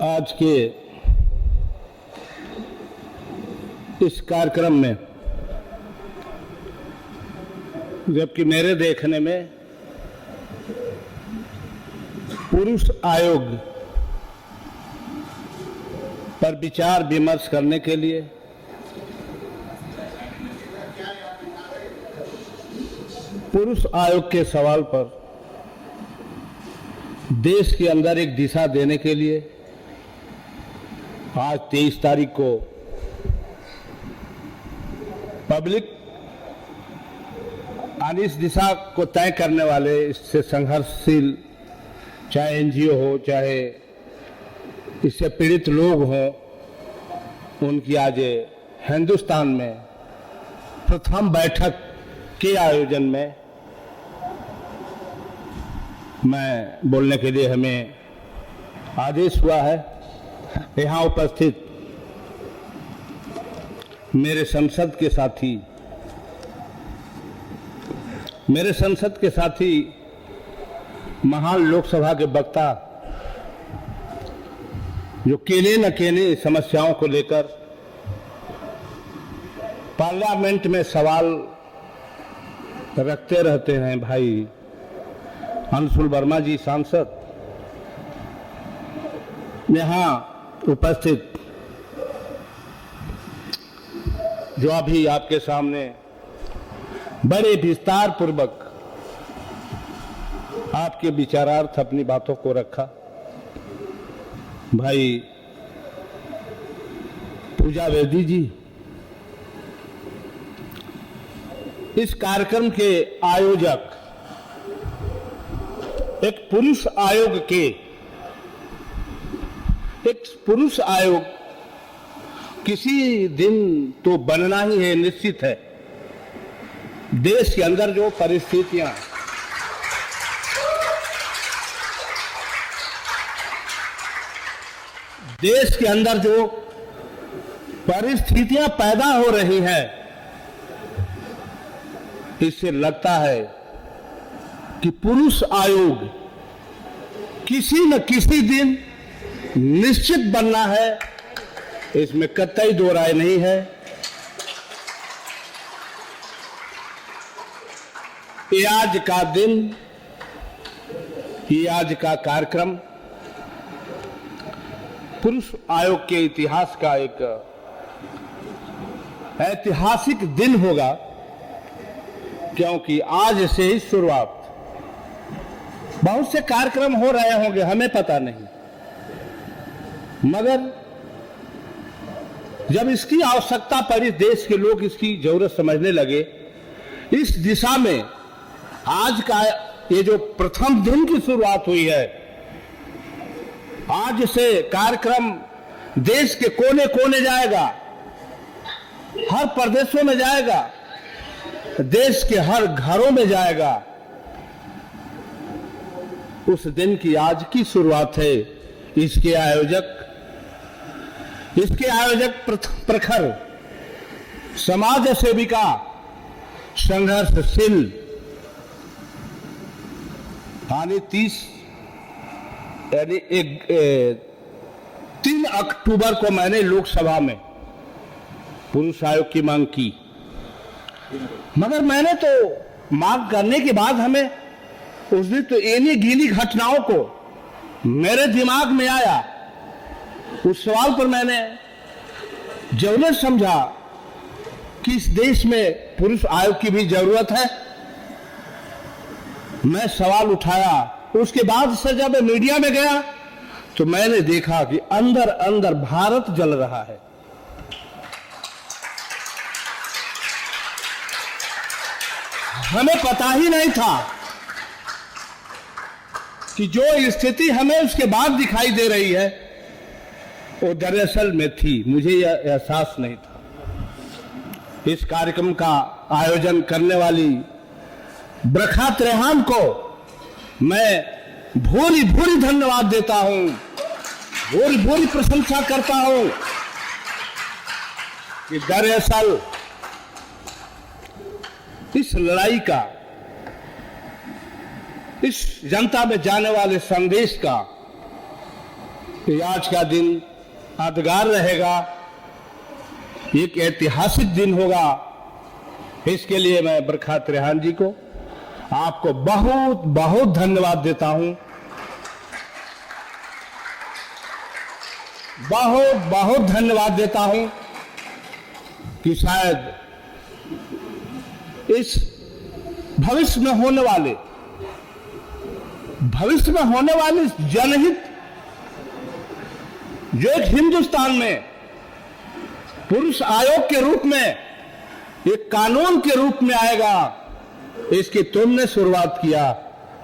आज के इस कार्यक्रम में, जबकि मेरे देखने में पुरुष आयोग पर विचार विमर्श करने के लिए पुरुष आयोग के सवाल पर देश के अंदर एक दिशा देने के लिए आज 23 तारीख को पब्लिक इस दिशा को तय करने वाले, इससे संघर्षशील, चाहे एनजीओ हो, चाहे इससे पीड़ित लोग हों, उनकी आज हिंदुस्तान में प्रथम बैठक के आयोजन में मैं बोलने के लिए हमें आदेश हुआ है। यहाँ उपस्थित मेरे संसद के साथी महान लोकसभा के वक्ता, जो केने न केने समस्याओं को लेकर पार्लियामेंट में सवाल रखते रहते हैं, भाई अंशुल वर्मा जी सांसद, यहाँ उपस्थित जो अभी आपके सामने बड़े विस्तार पूर्वक आपके विचारार्थ अपनी बातों को रखा, भाई पूजा वेदी जी, इस कार्यक्रम के आयोजक एक पुरुष आयोग किसी दिन तो बनना ही है, निश्चित है। देश के अंदर जो परिस्थितियां पैदा हो रही हैं, इससे लगता है कि पुरुष आयोग किसी न किसी दिन निश्चित बनना है, इसमें कतई दो राय नहीं है। ये आज का दिन, ये आज का कार्यक्रम पुरुष आयोग के इतिहास का एक ऐतिहासिक दिन होगा, क्योंकि आज से ही शुरुआत, बहुत से कार्यक्रम हो रहे होंगे, हमें पता नहीं, मगर जब इसकी आवश्यकता पड़ी, देश के लोग इसकी जरूरत समझने लगे, इस दिशा में आज का ये जो प्रथम दिन की शुरुआत हुई है, आज से कार्यक्रम देश के कोने कोने जाएगा, हर प्रदेशों में जाएगा, देश के हर घरों में जाएगा। उस दिन की आज की शुरुआत है। इसके आयोजक प्रखर समाज सेविका, संघर्षशील, 3 अक्टूबर को मैंने लोकसभा में पुरुष आयोग की मांग की, मगर मैंने तो मांग करने के बाद हमें उस दिन तो इन्हीं गिनी घटनाओं को मेरे दिमाग में आया। उस सवाल पर मैंने जरूरत समझा कि इस देश में पुरुष आयोग की भी जरूरत है। मैं सवाल उठाया, उसके बाद से जब मीडिया में गया तो मैंने देखा कि अंदर अंदर भारत जल रहा है। हमें पता ही नहीं था कि जो स्थिति हमें उसके बाद दिखाई दे रही है वो दरअसल में थी, मुझे यह एहसास नहीं था। इस कार्यक्रम का आयोजन करने वाली बरखा त्रेहान को मैं भूरी भूरी धन्यवाद देता हूं, भूरी भूरी प्रशंसा करता हूं कि दरअसल इस लड़ाई का, इस जनता में जाने वाले संदेश का कि आज का दिन यादगार रहेगा, एक ऐतिहासिक दिन होगा। इसके लिए मैं बरखात रेहान जी को, आपको बहुत बहुत धन्यवाद देता हूं, बहुत बहुत धन्यवाद देता हूं कि शायद इस भविष्य में होने वाले जनहित जो एक हिंदुस्तान में पुरुष आयोग के रूप में, एक कानून के रूप में आएगा, इसकी तुमने शुरुआत किया।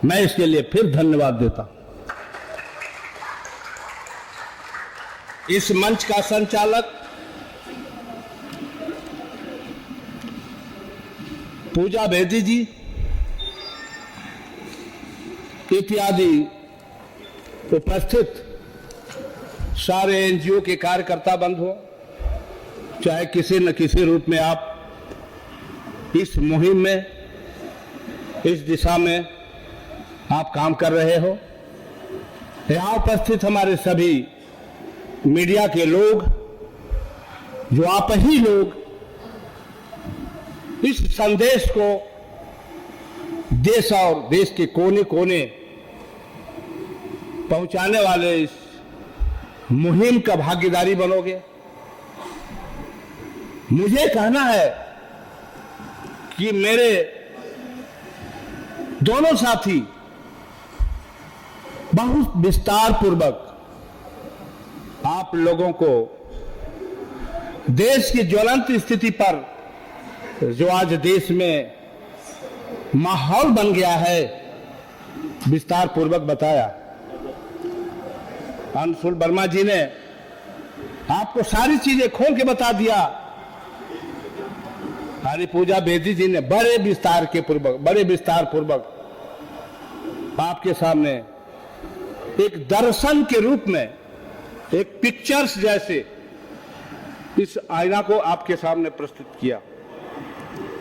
मैं इसके लिए फिर धन्यवाद देता। इस मंच का संचालक पूजा बेदी जी इत्यादि उपस्थित सारे एनजीओ के कार्यकर्ता बंद हो, चाहे किसी न किसी रूप में आप इस मुहिम में, इस दिशा में आप काम कर रहे हो। यहां उपस्थित हमारे सभी मीडिया के लोग, जो आप ही लोग इस संदेश को देश और देश के कोने कोने पहुंचाने वाले इस मुहिम का भागीदारी बनोगे। मुझे कहना है कि मेरे दोनों साथी बहुत विस्तार पूर्वक आप लोगों को देश की ज्वलंत स्थिति पर, जो आज देश में माहौल बन गया है, विस्तार पूर्वक बताया। अंशुल वर्मा जी ने आपको सारी चीजें खोल के बता दिया। हरी पूजा बेदी जी ने बड़े विस्तार पूर्वक आपके सामने एक दर्शन के रूप में, एक पिक्चर्स जैसे इस आईना को आपके सामने प्रस्तुत किया।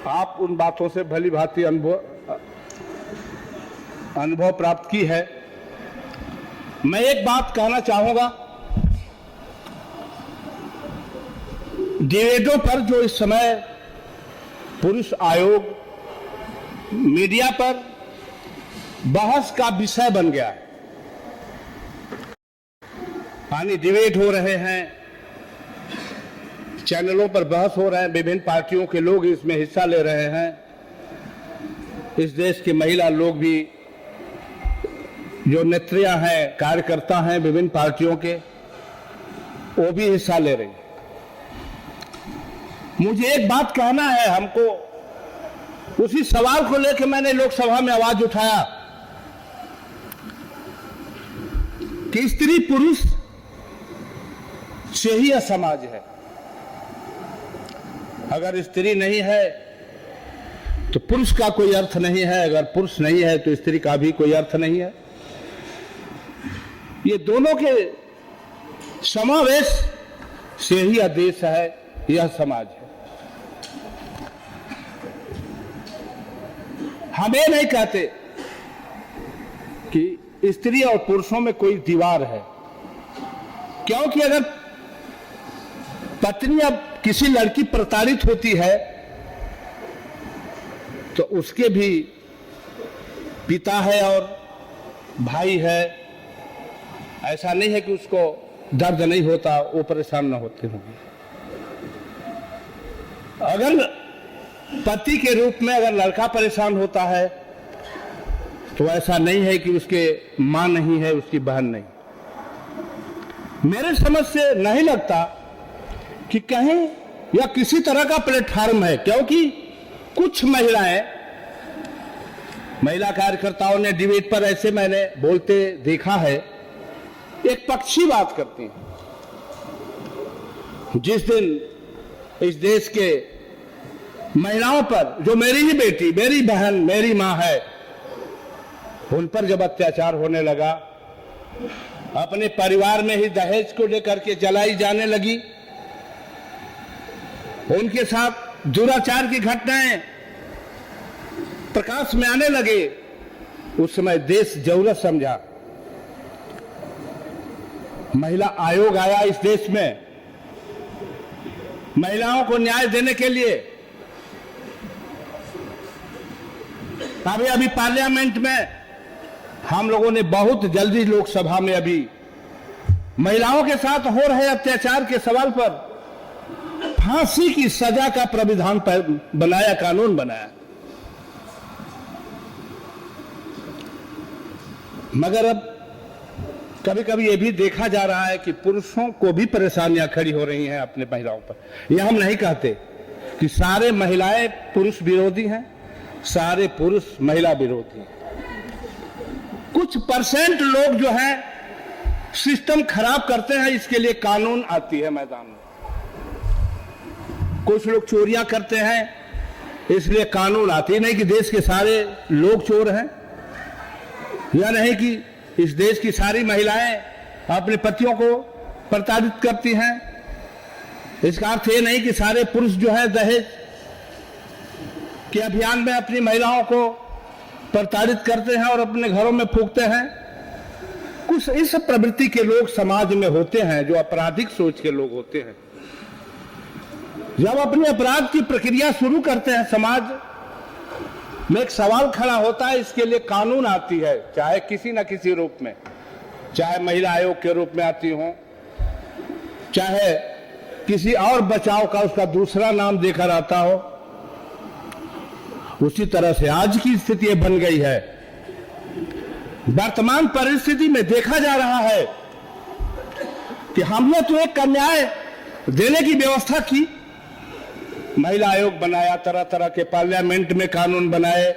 आप उन बातों से भली भांति अनुभव प्राप्त की है। मैं एक बात कहना चाहूंगा, डिबेटों पर जो इस समय पुरुष आयोग मीडिया पर बहस का विषय बन गया है, यानी डिबेट हो रहे हैं, चैनलों पर बहस हो रहे हैं, विभिन्न पार्टियों के लोग इसमें हिस्सा ले रहे हैं, इस देश के महिला लोग भी, जो नेत्रियां हैं, कार्यकर्ता हैं विभिन्न पार्टियों के, वो भी हिस्सा ले रही हैं। मुझे एक बात कहना है, हमको उसी सवाल को लेकर मैंने लोकसभा में आवाज उठाया कि स्त्री पुरुष से ही यह समाज है। अगर स्त्री नहीं है तो पुरुष का कोई अर्थ नहीं है, अगर पुरुष नहीं है तो स्त्री का भी कोई अर्थ नहीं है। ये दोनों के समावेश से ही यह देश है, यह समाज है। हम ये नहीं कहते कि स्त्री और पुरुषों में कोई दीवार है, क्योंकि अगर पत्नी अब किसी लड़की प्रताड़ित होती है तो उसके भी पिता है और भाई है। ऐसा नहीं है कि उसको दर्द नहीं होता, वो परेशान ना होते होंगे। अगर पति के रूप में अगर लड़का परेशान होता है तो ऐसा नहीं है कि उसके मां नहीं है, उसकी बहन नहीं। मेरे समझ से नहीं लगता कि कहीं या किसी तरह का प्लेटफॉर्म है, क्योंकि कुछ महिला कार्यकर्ताओं ने डिबेट पर ऐसे मैंने बोलते देखा है, एक पक्षी बात करती हैं। जिस दिन इस देश के महिलाओं पर, जो मेरी ही बेटी, मेरी बहन, मेरी मां है, उन पर जब अत्याचार होने लगा, अपने परिवार में ही दहेज को लेकर के जलाई जाने लगी, उनके साथ दुराचार की घटनाएं प्रकाश में आने लगे, उस समय देश जरूरत समझा महिला आयोग आया इस देश में महिलाओं को न्याय देने के लिए। अभी पार्लियामेंट में हम लोगों ने बहुत जल्दी लोकसभा में अभी महिलाओं के साथ हो रहे अत्याचार के सवाल पर फांसी की सजा का प्राविधान बनाया, कानून बनाया। मगर अब कभी कभी ये भी देखा जा रहा है कि पुरुषों को भी परेशानियां खड़ी हो रही हैं अपने महिलाओं पर। यह हम नहीं कहते कि सारे महिलाएं पुरुष विरोधी हैं, सारे पुरुष महिला विरोधी हैं। कुछ परसेंट लोग जो हैं सिस्टम खराब करते हैं, इसके लिए कानून आती है मैदान में। कुछ लोग चोरियां करते हैं, इसलिए कानून आती नहीं कि देश के सारे लोग चोर हैं, या नहीं कि इस देश की सारी महिलाएं अपने पतियों को प्रताड़ित करती हैं। इसका अर्थ ये नहीं कि सारे पुरुष जो है दहेज के अभियान में अपनी महिलाओं को प्रताड़ित करते हैं और अपने घरों में फूंकते हैं। कुछ इस प्रवृत्ति के लोग समाज में होते हैं, जो आपराधिक सोच के लोग होते हैं। जब अपने अपराध की प्रक्रिया शुरू करते हैं, समाज में एक सवाल खड़ा होता है। इसके लिए कानून आती है, चाहे किसी न किसी रूप में, चाहे महिला आयोग के रूप में आती हो, चाहे किसी और बचाव का उसका दूसरा नाम देकर आता हो। उसी तरह से आज की स्थिति बन गई है। वर्तमान परिस्थिति में देखा जा रहा है कि हमने तो एक न्याय देने की व्यवस्था की, महिला आयोग बनाया, तरह तरह के पार्लियामेंट में कानून बनाए,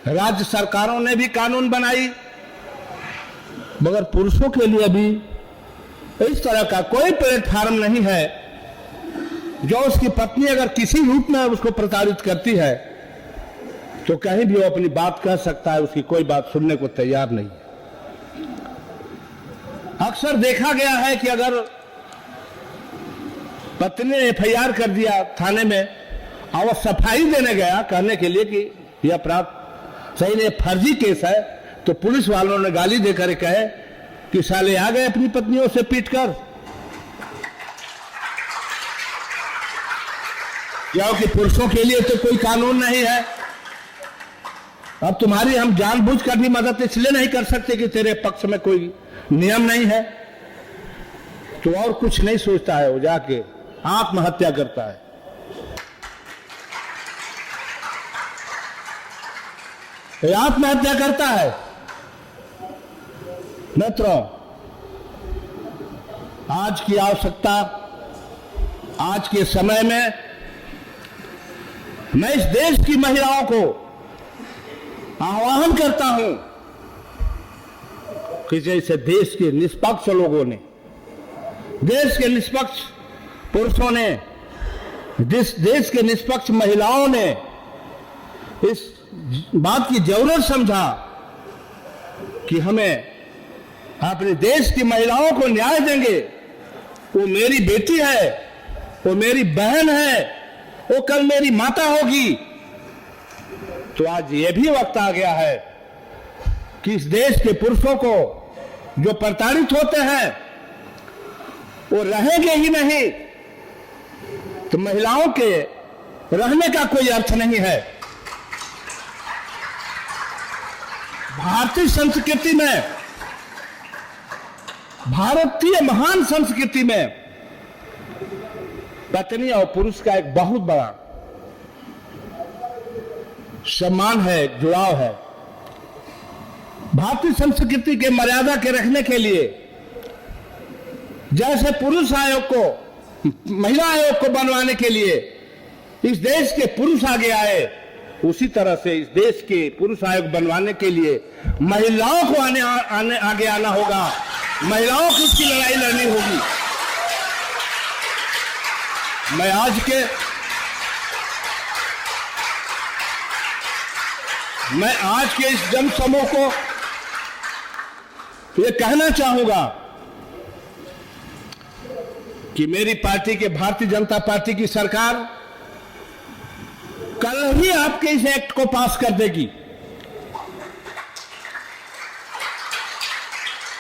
राज्य सरकारों ने भी कानून बनाई, मगर पुरुषों के लिए अभी इस तरह का कोई प्लेटफार्म नहीं है जो उसकी पत्नी अगर किसी रूप में उसको प्रताड़ित करती है तो कहीं भी वो अपनी बात कह सकता है, उसकी कोई बात सुनने को तैयार नहीं है। अक्सर देखा गया है कि अगर पत्नी ने एफआईआर कर दिया थाने में और वो सफाई देने गया कहने के लिए कि यह अपराध सही नहीं, फर्जी केस है, तो पुलिस वालों ने गाली देकर कहे कि साले आ गए अपनी पत्नियों से पीटकर, क्योंकि पुरुषों के लिए तो कोई कानून नहीं है। अब तुम्हारी हम जानबूझकर भी मदद इसलिए नहीं कर सकते कि तेरे पक्ष में कोई नियम नहीं है, तो और कुछ नहीं सोचता है, वो जाके आत्महत्या करता है। आत्महत्या करता है। मित्रों, आज की आवश्यकता, आज के समय में मैं इस देश की महिलाओं को आह्वान करता हूं कि जैसे देश के निष्पक्ष लोगों ने, देश के निष्पक्ष पुरुषों ने, देश के निष्पक्ष महिलाओं ने इस बात की जरूरत समझा कि हमें अपने देश की महिलाओं को न्याय देंगे। वो मेरी बेटी है, वो मेरी बहन है, वो कल मेरी माता होगी। तो आज ये भी वक्त आ गया है कि इस देश के पुरुषों को जो प्रताड़ित होते हैं वो रहेंगे ही नहीं, तो महिलाओं के रहने का कोई अर्थ नहीं है। भारतीय संस्कृति में, भारतीय महान संस्कृति में पत्नी और पुरुष का एक बहुत बड़ा सम्मान है, जुड़ाव है। भारतीय संस्कृति के मर्यादा के रखने के लिए जैसे पुरुष आयोग को, महिला आयोग को बनवाने के लिए इस देश के पुरुष आगे आए, उसी तरह से इस देश के पुरुष आयोग बनवाने के लिए महिलाओं को आगे आना होगा, महिलाओं को इसकी लड़ाई लड़नी होगी। मैं आज के इस जन समूह को ये कहना चाहूंगा कि मेरी पार्टी के, भारतीय जनता पार्टी की सरकार कल ही आपके इस एक्ट को पास कर देगी।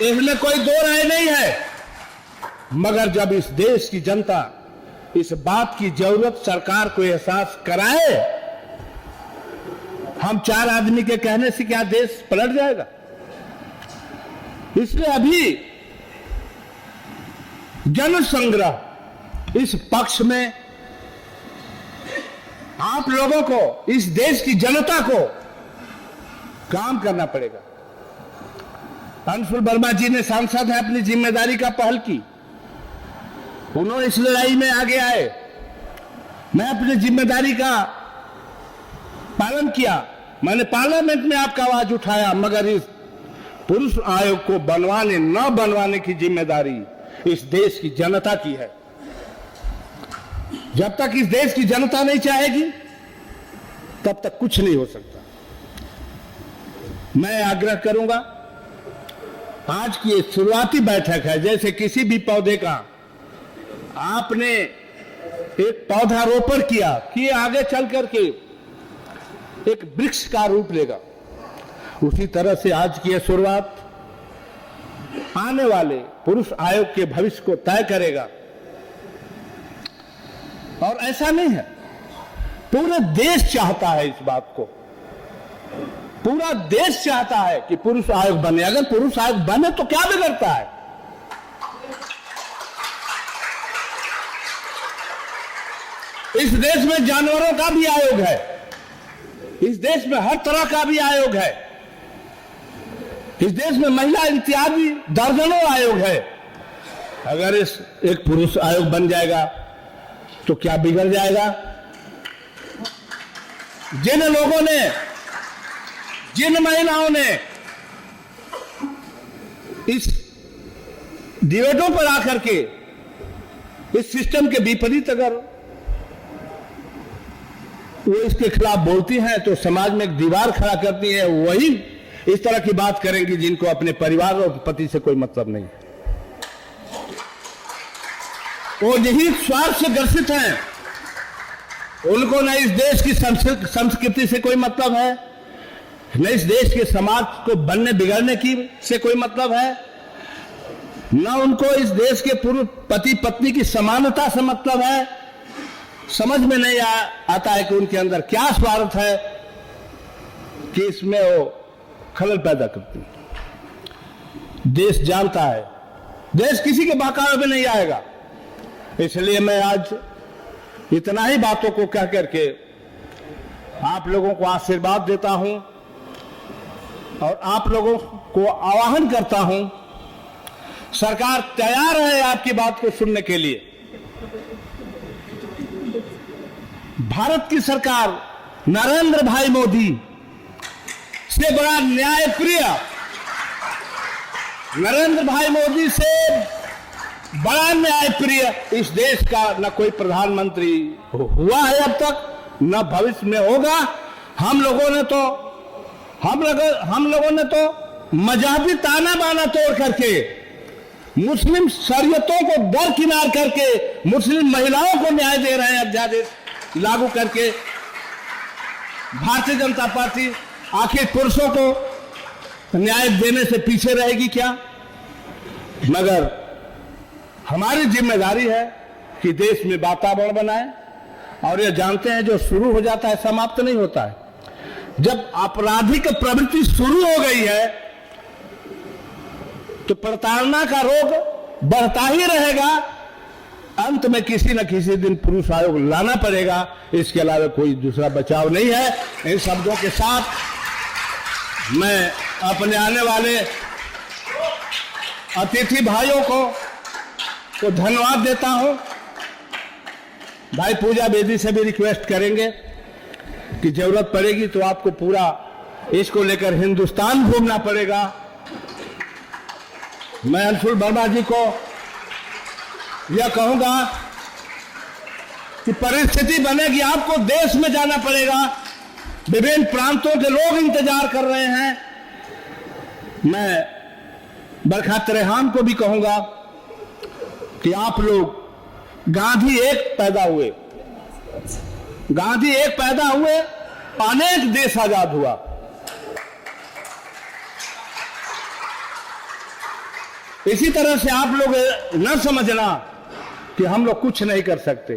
इसमें कोई दो राय नहीं है। मगर जब इस देश की जनता इस बात की जरूरत सरकार को एहसास कराए, हम 4 आदमी के कहने से क्या देश पलट जाएगा? इसलिए अभी जनसंग्रह इस पक्ष में आप लोगों को, इस देश की जनता को काम करना पड़ेगा। अंशुल वर्मा जी ने सांसद हैं, अपनी जिम्मेदारी का पहल की, उन्होंने इस लड़ाई में आगे आए। मैं अपनी जिम्मेदारी का पालन किया, मैंने पार्लियामेंट में आपका आवाज उठाया, मगर इस पुरुष आयोग को बनवाने न बनवाने की जिम्मेदारी इस देश की जनता की है। जब तक इस देश की जनता नहीं चाहेगी तब तक कुछ नहीं हो सकता। मैं आग्रह करूंगा, आज की शुरुआती बैठक है, जैसे किसी भी पौधे का आपने एक पौधारोपण किया कि आगे चल करके एक वृक्ष का रूप लेगा, उसी तरह से आज की शुरुआत आने वाले पुरुष आयोग के भविष्य को तय करेगा। और ऐसा नहीं है, पूरा देश चाहता है इस बात को, पूरा देश चाहता है कि पुरुष आयोग बने। अगर पुरुष आयोग बने तो क्या बिगड़ता है? इस देश में जानवरों का भी आयोग है, इस देश में हर तरह का भी आयोग है, इस देश में महिला इत्यादि दर्जनों आयोग है। अगर इस एक पुरुष आयोग बन जाएगा तो क्या बिगड़ जाएगा? जिन लोगों ने, जिन महिलाओं ने इस डिबेटों पर आकर के इस सिस्टम के विपरीत अगर वो इसके खिलाफ बोलती हैं तो समाज में एक दीवार खड़ा करती है, वही इस तरह की बात करेंगी जिनको अपने परिवार और पति से कोई मतलब नहीं है। वो यही स्वार्थ से ग्रसित हैं, उनको न इस देश की संस्कृति से कोई मतलब है, न इस देश के समाज को बनने बिगड़ने की से कोई मतलब है, न उनको इस देश के पूर्व पति पत्नी की समानता से मतलब है। समझ में नहीं आता है कि उनके अंदर क्या स्वार्थ है कि इसमें वो खलल पैदा करती है। देश जानता है, देश किसी के बहकावे में नहीं आएगा। इसलिए मैं आज इतना ही बातों को कह करके आप लोगों को आशीर्वाद देता हूं और आप लोगों को आह्वान करता हूं, सरकार तैयार है आपकी बात को सुनने के लिए। भारत की सरकार नरेंद्र भाई मोदी से बड़ा न्यायप्रिय, नरेंद्र भाई मोदी से बड़ा न्यायप्रिय इस देश का न कोई प्रधानमंत्री हुआ है अब तक, न भविष्य में होगा। हम लोगों ने तो मजहबी ताना बाना तोड़ करके, मुस्लिम शरीयतों को दरकिनार करके मुस्लिम महिलाओं को न्याय दे रहे हैं अध्यादेश लागू करके। भारतीय जनता पार्टी आखिर पुरुषों को न्याय देने से पीछे रहेगी क्या? मगर हमारी जिम्मेदारी है कि देश में वातावरण बनाए, और ये जानते हैं जो शुरू हो जाता है समाप्त नहीं होता है। जब आपराधिक प्रवृत्ति शुरू हो गई है तो प्रताड़ना का रोग बढ़ता ही रहेगा। अंत में किसी न किसी दिन पुरुष आयोग लाना पड़ेगा, इसके अलावा कोई दूसरा बचाव नहीं है। इन शब्दों के साथ मैं अपने आने वाले अतिथि भाइयों को धन्यवाद देता हूं। भाई पूजा बेदी से भी रिक्वेस्ट करेंगे कि जरूरत पड़ेगी तो आपको पूरा इसको लेकर हिंदुस्तान घूमना पड़ेगा। मैं अंशुल वर्मा जी को यह कहूंगा कि परिस्थिति बनेगी, आपको देश में जाना पड़ेगा, विभिन्न प्रांतों के लोग इंतजार कर रहे हैं। मैं बरखा त्रेहान को भी कहूंगा कि आप लोग गांधी एक पैदा हुए, गांधी एक पैदा हुए, अनेक देश आजाद हुआ। इसी तरह से आप लोग न समझना कि हम लोग कुछ नहीं कर सकते।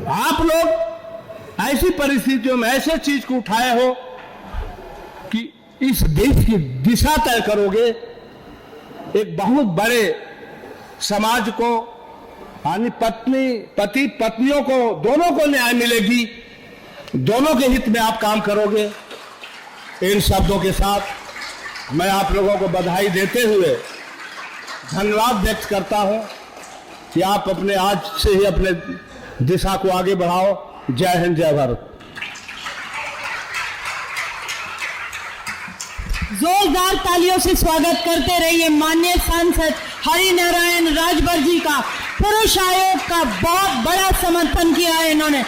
आप लोग ऐसी परिस्थितियों में ऐसे चीज को उठाए हो कि इस देश की दिशा तय करोगे, एक बहुत बड़े समाज को, यानी पति पत्नियों को, दोनों को न्याय मिलेगी, दोनों के हित में आप काम करोगे। इन शब्दों के साथ मैं आप लोगों को बधाई देते हुए धन्यवाद व्यक्त करता हूं कि आप अपने आज से ही अपने दिशा को आगे बढ़ाओ। जय हिंद, जय भारत। जोरदार तालियों से स्वागत करते रहिए माननीय सांसद हरिनारायण राजभर जी का। पुरुष आयोग का बहुत बड़ा समर्थन किया है इन्होंने।